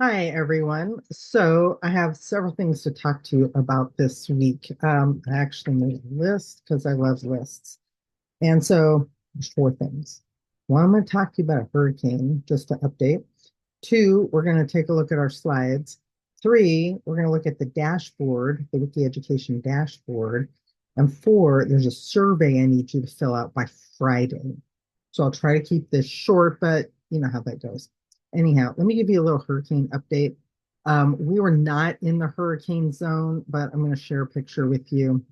Hi, everyone. So I have several things to talk to you about this week. I actually made a list because I love lists. And so there's four things. One, I'm going to talk to you about a hurricane, just to update. Two, we're going to take a look at our slides. Three, we're going to look at the dashboard, the Wiki Education dashboard. And four, there's a survey I need you to fill out by Friday. So I'll try to keep this short, but you know how that goes. Anyhow, let me give you a little hurricane update. We were not in the hurricane zone, but I'm going to share a picture with you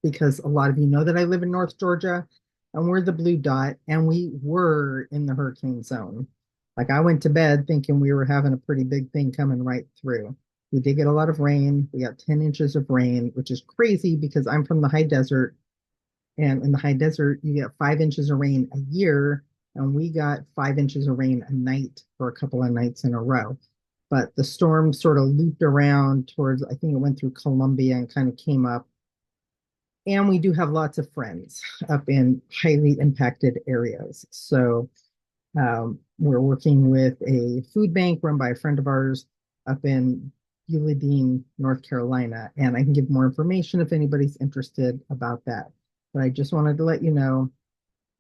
because a lot of you know that I live in North Georgia and we're the blue dot, and we were in the hurricane zone. Like I went to bed thinking we were having a pretty big thing coming right through. We did get a lot of rain. We got 10 inches of rain, which is crazy because I'm from the high desert. And in the high desert, you get 5 inches of rain a year. And we got 5 inches of rain a night for a couple of nights in a row. But the storm sort of looped around towards, I think it went through Columbia and kind of came up. And we do have lots of friends up in highly impacted areas. So we're working with a food bank run by a friend of ours up in Uladine, North Carolina. And I can give more information if anybody's interested about that. But I just wanted to let you know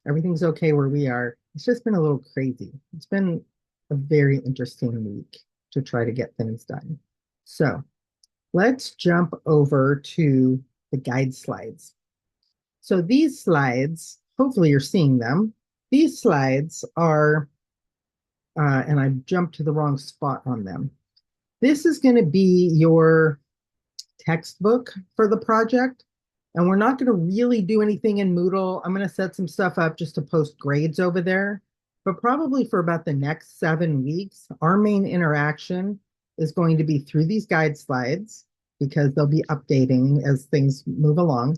everything's okay where we are. It's just been a little crazy. It's been a very interesting week to try to get things done. So let's jump over to the guide slides. So these slides, hopefully you're seeing them. These slides are, and I jumped to the wrong spot on them. This is going to be your textbook for the project. And we're not going to really do anything in Moodle. I'm going to set some stuff up just to post grades over there. But probably for about the next 7 weeks, our main interaction is going to be through these guide slides because they'll be updating as things move along.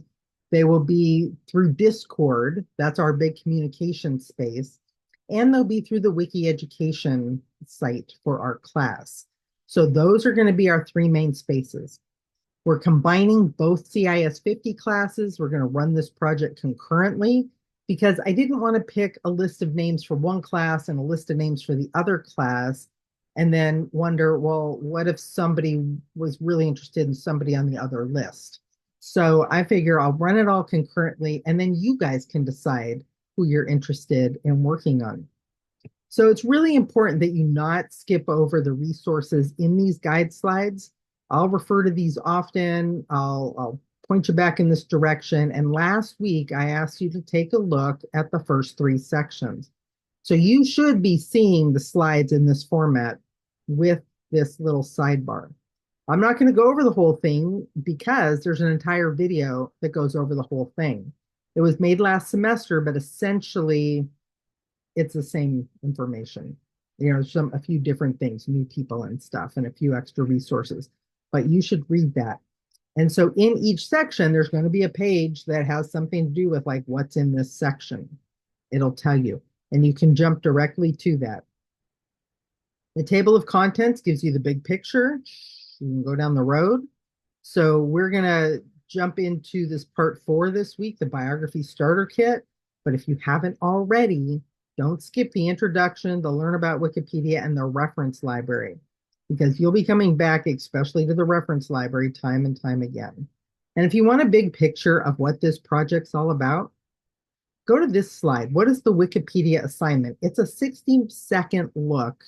They will be through Discord. That's our big communication space. And they'll be through the Wiki Education site for our class. So those are going to be our three main spaces. We're combining both CIS 50 classes. We're going to run this project concurrently because I didn't want to pick a list of names for one class and a list of names for the other class and then wonder, well, what if somebody was really interested in somebody on the other list? So I figure I'll run it all concurrently and then you guys can decide who you're interested in working on. So it's really important that you not skip over the resources in these guide slides. I'll refer to these often. I'll point you back in this direction. And last week, I asked you to take a look at the first three sections. So you should be seeing the slides in this format with this little sidebar. I'm not going to go over the whole thing because there's an entire video that goes over the whole thing. It was made last semester, but essentially it's the same information. You know, a few different things, new people and stuff, and a few extra resources. But you should read that. And so in each section, there's going to be a page that has something to do with like what's in this section. It'll tell you, and you can jump directly to that. The table of contents gives you the big picture. You can go down the road. So we're going to jump into this part 4 this week, the biography starter kit. But if you haven't already, don't skip the introduction, the learn about Wikipedia, and the reference library, because you'll be coming back, especially to the reference library, time and time again. And if you want a big picture of what this project's all about, go to this slide. What is the Wikipedia assignment? It's a 60-second look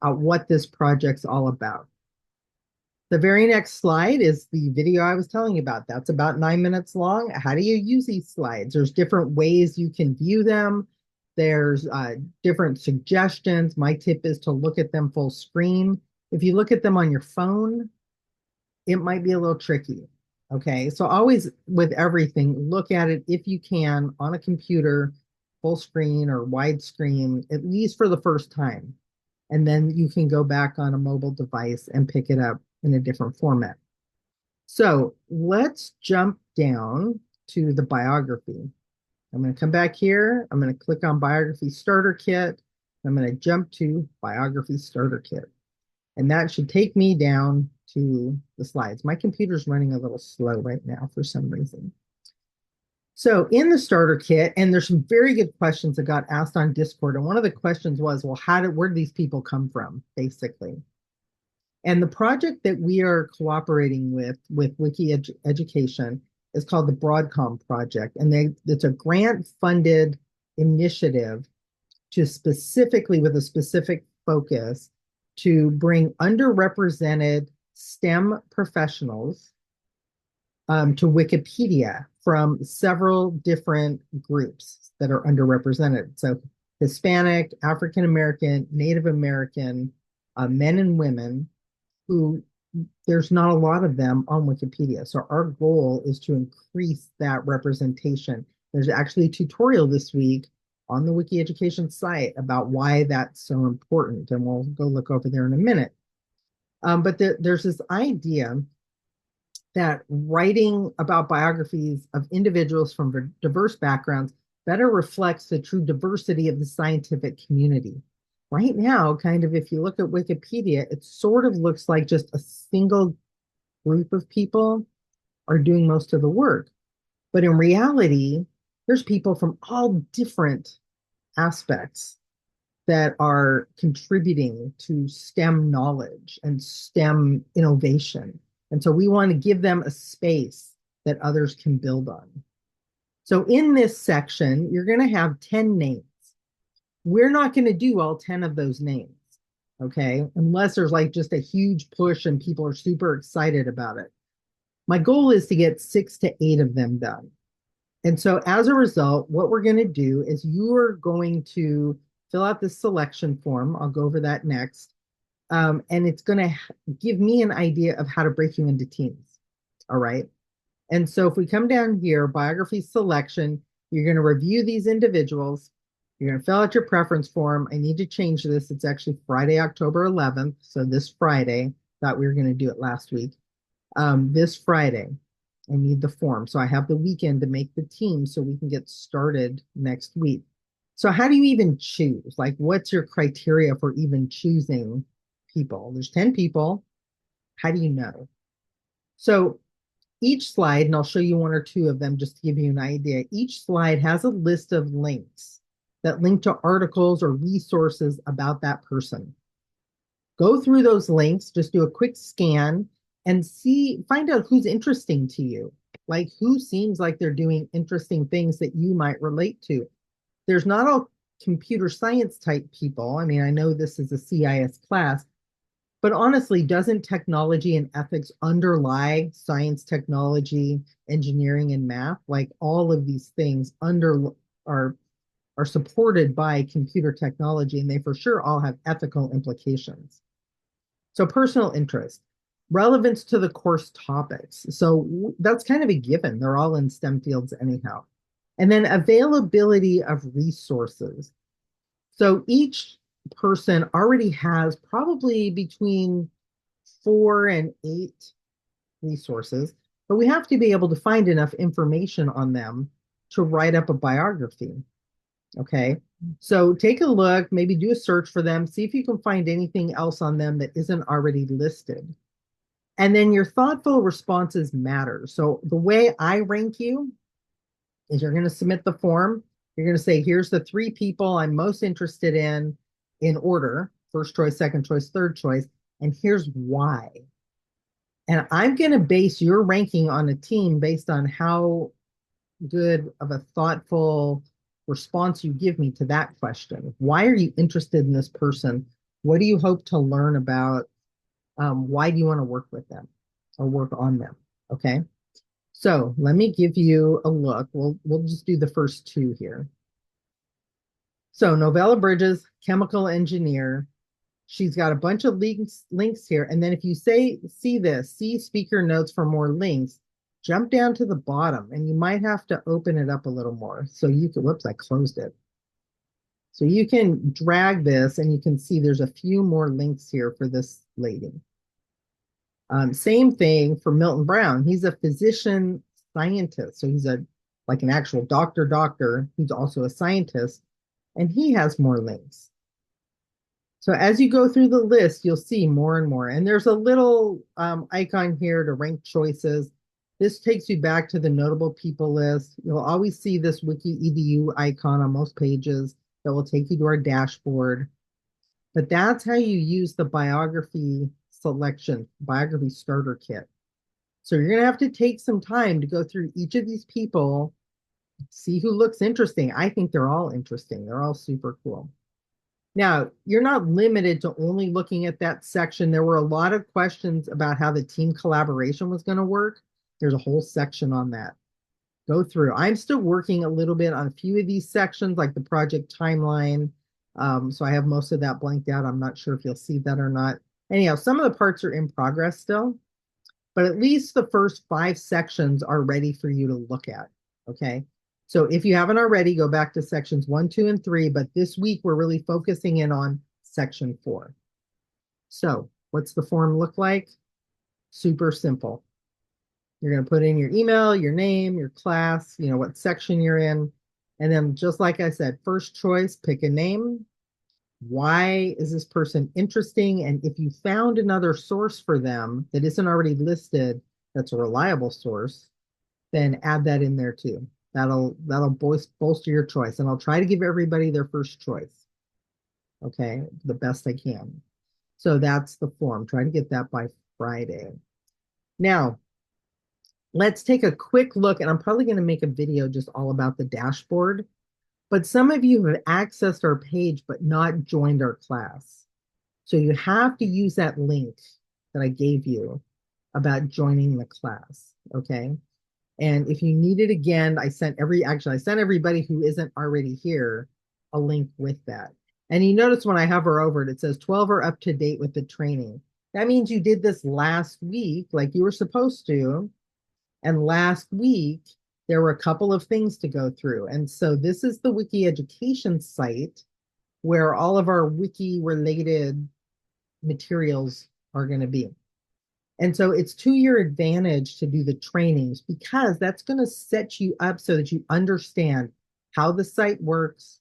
at what this project's all about. The very next slide is the video I was telling you about. That's about 9 minutes long. How do you use these slides? There's different ways you can view them. There's different suggestions. My tip is to look at them full screen. If you look at them on your phone, it might be a little tricky. Okay, so always with everything, look at it if you can on a computer, full screen or widescreen, at least for the first time. And then you can go back on a mobile device and pick it up in a different format. So let's jump down to the biography. I'm going to come back here. I'm going to click on Biography Starter Kit. I'm going to jump to Biography Starter Kit. And that should take me down to the slides. My computer's running a little slow right now for some reason. So in the starter kit, and there's some very good questions that got asked on Discord. And one of the questions was, well, where did these people come from, basically? And the project that we are cooperating with Education is called the Broadcom project. And it's a grant funded initiative to specifically, with a specific focus, to bring underrepresented STEM professionals to Wikipedia from several different groups that are underrepresented. So Hispanic, African American, Native American, men and women who there's not a lot of them on Wikipedia. So our goal is to increase that representation. There's actually a tutorial this week on the Wiki Education site about why that's so important. And we'll go look over there in a minute. But there's this idea that writing about biographies of individuals from diverse backgrounds better reflects the true diversity of the scientific community. Right now, kind of, if you look at Wikipedia, it sort of looks like just a single group of people are doing most of the work. But in reality, there's people from all different aspects that are contributing to STEM knowledge and STEM innovation. And so we want to give them a space that others can build on. So in this section, you're going to have 10 names. We're not going to do all 10 of those names, okay? Unless there's like just a huge push and people are super excited about it. My goal is to get 6 to 8 of them done. And so as a result, what we're going to do is you are going to fill out this selection form. I'll go over that next. And it's going to give me an idea of how to break you into teams. All right. And so if we come down here, biography selection, you're going to review these individuals. You're going to fill out your preference form. I need to change this. It's actually Friday, October 11th. So this Friday, thought we were going to do it last week. This Friday, I need the form. So I have the weekend to make the team so we can get started next week. So how do you even choose? Like, what's your criteria for even choosing people? There's 10 people. How do you know? So each slide, and I'll show you 1 or 2 of them just to give you an idea. Each slide has a list of links that link to articles or resources about that person. Go through those links, just do a quick scan and find out who's interesting to you. Like, who seems like they're doing interesting things that you might relate to. There's not all computer science type people. I mean, I know this is a CIS class, but honestly, doesn't technology and ethics underlie science, technology, engineering, and math? Like, all of these things are supported by computer technology, and they for sure all have ethical implications. So personal interest, relevance to the course topics. So that's kind of a given. They're all in STEM fields anyhow. And then availability of resources. So each person already has probably between 4 and 8 resources, but we have to be able to find enough information on them to write up a biography. Okay, so take a look, maybe do a search for them, see if you can find anything else on them that isn't already listed. And then your thoughtful responses matter. So the way I rank you is you're going to submit the form. You're going to say, here's the 3 people I'm most interested in order, first choice, second choice, third choice, and here's why. And I'm going to base your ranking on a team based on how good of a thoughtful response you give me to that question. Why are you interested in this person? What do you hope to learn about? Why do you want to work with them or work on them? Okay. So let me give you a look. We'll just do the first 2 here. So Novella Bridges, chemical engineer. She's got a bunch of links here. And then if you see speaker notes for more links, jump down to the bottom and you might have to open it up a little more. So you can, whoops, I closed it. So you can drag this and you can see there's a few more links here for this lady. Same thing for Milton Brown. He's a physician scientist. So he's like an actual doctor who's also a scientist, and he has more links. So as you go through the list, you'll see more and more. And there's a little icon here to rank choices. This takes you back to the notable people list. You'll always see this Wiki EDU icon on most pages that will take you to our dashboard. But that's how you use the biography selection, biography starter kit. So you're going to have to take some time to go through each of these people, see who looks interesting. I think they're all interesting. They're all super cool. Now, you're not limited to only looking at that section. There were a lot of questions about how the team collaboration was going to work. There's a whole section on that. Go through. I'm still working a little bit on a few of these sections, like the project timeline. So I have most of that blanked out. I'm not sure if you'll see that or not. Anyhow, some of the parts are in progress still, but at least the first 5 sections are ready for you to look at. Okay. So if you haven't already, go back to sections 1, 2, and 3. But this week, we're really focusing in on section 4. So what's the form look like? Super simple. You're going to put in your email, your name, your class, what section you're in. And then just like I said, first choice, pick a name. Why is this person interesting? And if you found another source for them that isn't already listed, that's a reliable source, then add that in there too. That'll bolster your choice. And I'll try to give everybody their first choice. Okay, the best I can. So that's the form. Try to get that by Friday. Now, let's take a quick look, and I'm probably going to make a video just all about the dashboard. But some of you have accessed our page but not joined our class. So you have to use that link that I gave you about joining the class, okay? And if you need it again, I sent everybody who isn't already here a link with that. And you notice when I hover over it, it says 12 are up to date with the training. That means you did this last week like you were supposed to. And last week, there were a couple of things to go through. And so this is the Wiki Education site where all of our Wiki related materials are going to be. And so it's to your advantage to do the trainings because that's going to set you up so that you understand how the site works,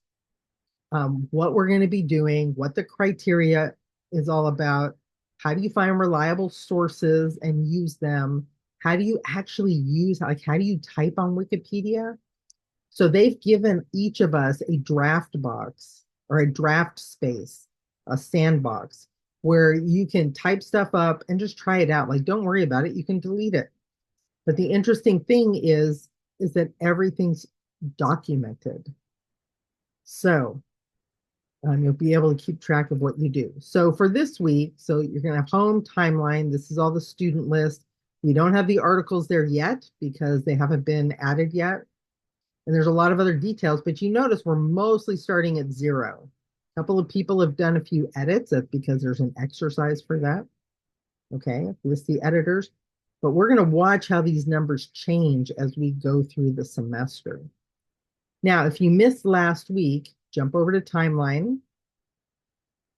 what we're going to be doing, what the criteria is all about, how do you find reliable sources and use them, how do you actually use, like how do you type on Wikipedia? So they've given each of us a draft box or a draft space, a sandbox, where you can type stuff up and just try it out. Like, don't worry about it. You can delete it. But the interesting thing is that everything's documented. So you'll be able to keep track of what you do. So for this week, so you're going to have home timeline. This is all the student list. We don't have the articles there yet because they haven't been added yet. And there's a lot of other details, but you notice we're mostly starting at 0. A couple of people have done a few edits. That's because there's an exercise for that. Okay, list the editors. But we're going to watch how these numbers change as we go through the semester. Now, if you missed last week, jump over to timeline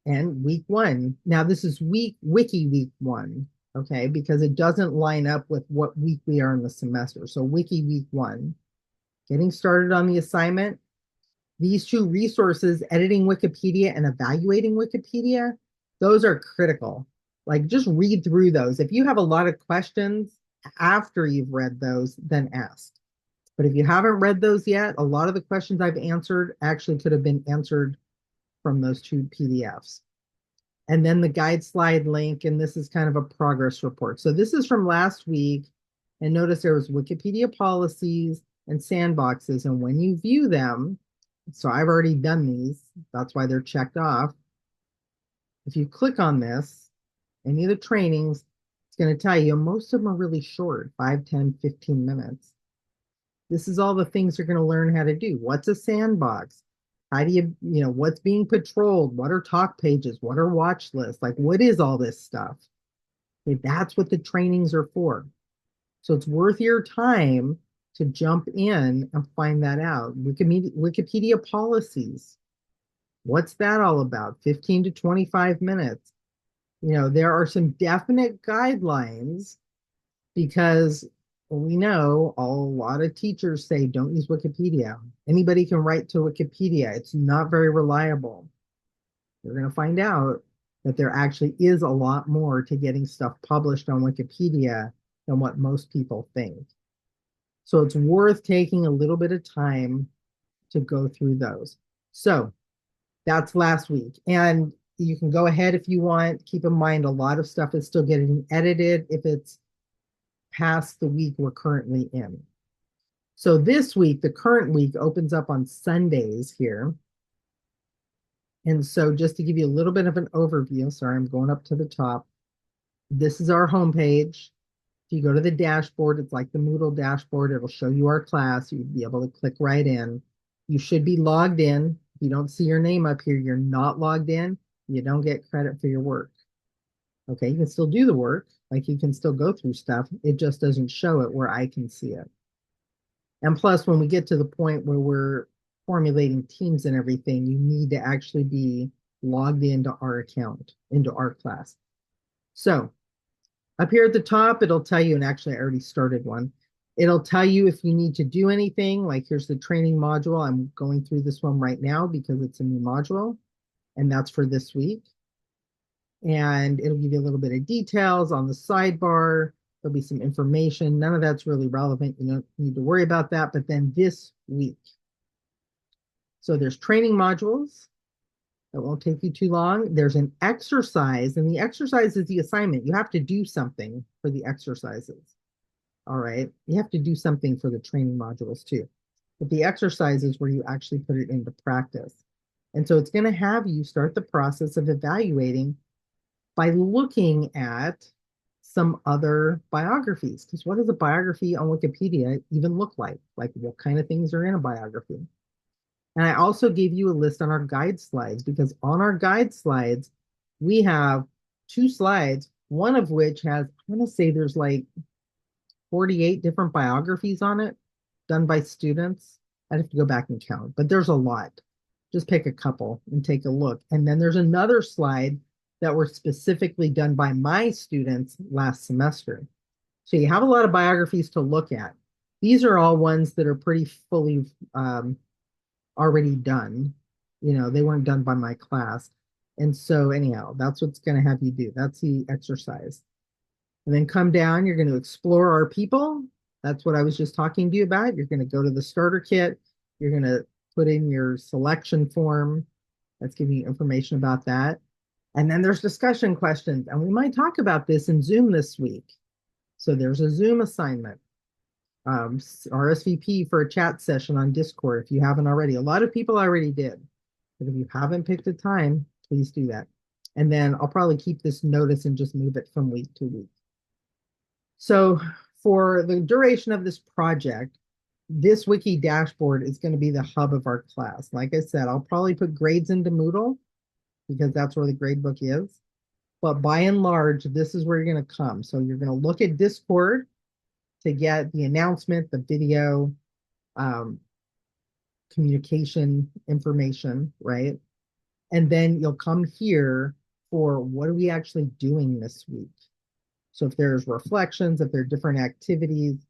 and week 1. Now, this is Wiki week 1, okay, because it doesn't line up with what week we are in the semester. So Wiki week 1. Getting started on the assignment. These 2 resources, editing Wikipedia and evaluating Wikipedia, those are critical. Like, just read through those. If you have a lot of questions after you've read those, then ask. But if you haven't read those yet, a lot of the questions I've answered actually could have been answered from those 2 PDFs. And then the guide slide link, and this is kind of a progress report. So this is from last week, and notice there was Wikipedia policies and sandboxes, and when you view them, so I've already done these, that's why they're checked off. If you click on this, any of the trainings, it's going to tell you most of them are really short, 5, 10, 15 minutes. This is all the things you're going to learn how to do. What's a sandbox? How do you, what's being patrolled? What are talk pages? What are watch lists? Like, what is all this stuff? Okay, that's what the trainings are for. So it's worth your time to jump in and find that out. Wikipedia policies. What's that all about? 15 to 25 minutes. There are some definite guidelines because we know a lot of teachers say don't use Wikipedia. Anybody can write to Wikipedia. It's not very reliable. You're going to find out that there actually is a lot more to getting stuff published on Wikipedia than what most people think. So it's worth taking a little bit of time to go through those. So that's last week. And you can go ahead if you want. Keep in mind, a lot of stuff is still getting edited if it's past the week we're currently in. So this week, the current week opens up on Sundays here. And so just to give you a little bit of an overview, sorry, I'm going up to the top. This is our homepage. If you go to the dashboard, it's like the Moodle dashboard. It'll show you our class. You'd be able to click right in. You should be logged in. If you don't see your name up here, you're not logged in. You don't get credit for your work. Okay, you can still do the work. Like you can still go through stuff. It just doesn't show it where I can see it. And plus, when we get to the point where we're formulating teams and everything, you need to actually be logged into our account, into our class. So up here at the top, it'll tell you, and actually I already started one. It'll tell you if you need to do anything, like here's the training module. I'm going through this one right now because it's a new module, and that's for this week. And it'll give you a little bit of details on the sidebar. There'll be some information. None of that's really relevant. You don't need to worry about that. But then this week, so there's training modules. That won't take you too long. There's an exercise, and the exercise is the assignment. You have to do something for the exercises. All right. You have to do something for the training modules too. But the exercise is where you actually put it into practice. And so it's going to have you start the process of evaluating by looking at some other biographies. Because what does a biography on Wikipedia even look like? Like what kind of things are in a biography? And I also gave you a list on our guide slides because on our guide slides, we have 2 slides, one of which has, I'm going to say there's like 48 different biographies on it done by students. I'd have to go back and count, but there's a lot. Just pick a couple and take a look. And then there's another slide that were specifically done by my students last semester. So you have a lot of biographies to look at. These are all ones that are pretty fully already done. You know, they weren't done by my class. And so anyhow, that's what's going to have you do. That's the exercise. And then come down, you're going to explore our people. That's what I was just talking to you about. You're going to go to the starter kit. You're going to put in your selection form. That's giving you information about that. And then there's discussion questions. And we might talk about this in Zoom this week. So there's a Zoom assignment. RSVP for a chat session on Discord if you haven't already. A lot of people already did. But if you haven't picked a time, please do that. And then I'll probably keep this notice and just move it from week to week. So for the duration of this project, this wiki dashboard is going to be the hub of our class. Like I said, I'll probably put grades into Moodle because that's where the gradebook is. But by and large, this is where you're going to come. So you're going to look at Discord to get the announcement, the video, communication information, right? And then you'll come here for what are we actually doing this week? So if there's reflections, if there are different activities,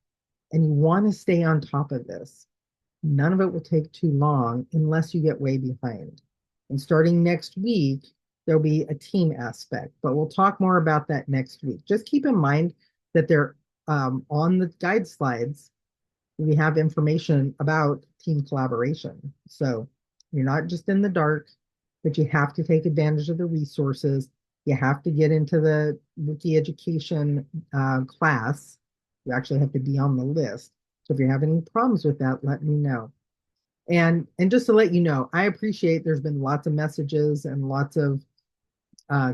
and you want to stay on top of this, none of it will take too long unless you get way behind. And starting next week, there'll be a team aspect, but we'll talk more about that next week. Just keep in mind that they're on the guide slides, we have information about team collaboration. So you're not just in the dark, but you have to take advantage of the resources. You have to get into the Wiki education class. You actually have to be on the list. So if you're having any problems with that, let me know. And just to let you know, I appreciate there's been lots of messages and lots of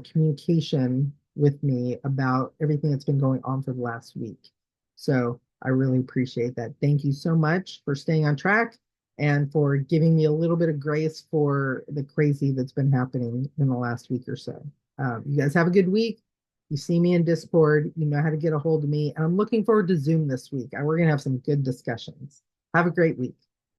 communication with me about everything that's been going on for the last week. So I really appreciate that. Thank you so much for staying on track and for giving me a little bit of grace for the crazy that's been happening in the last week or so. You guys have a good week. You see me in Discord. You know how to get a hold of me. And I'm looking forward to Zoom this week. And we're going to have some good discussions. Have a great week.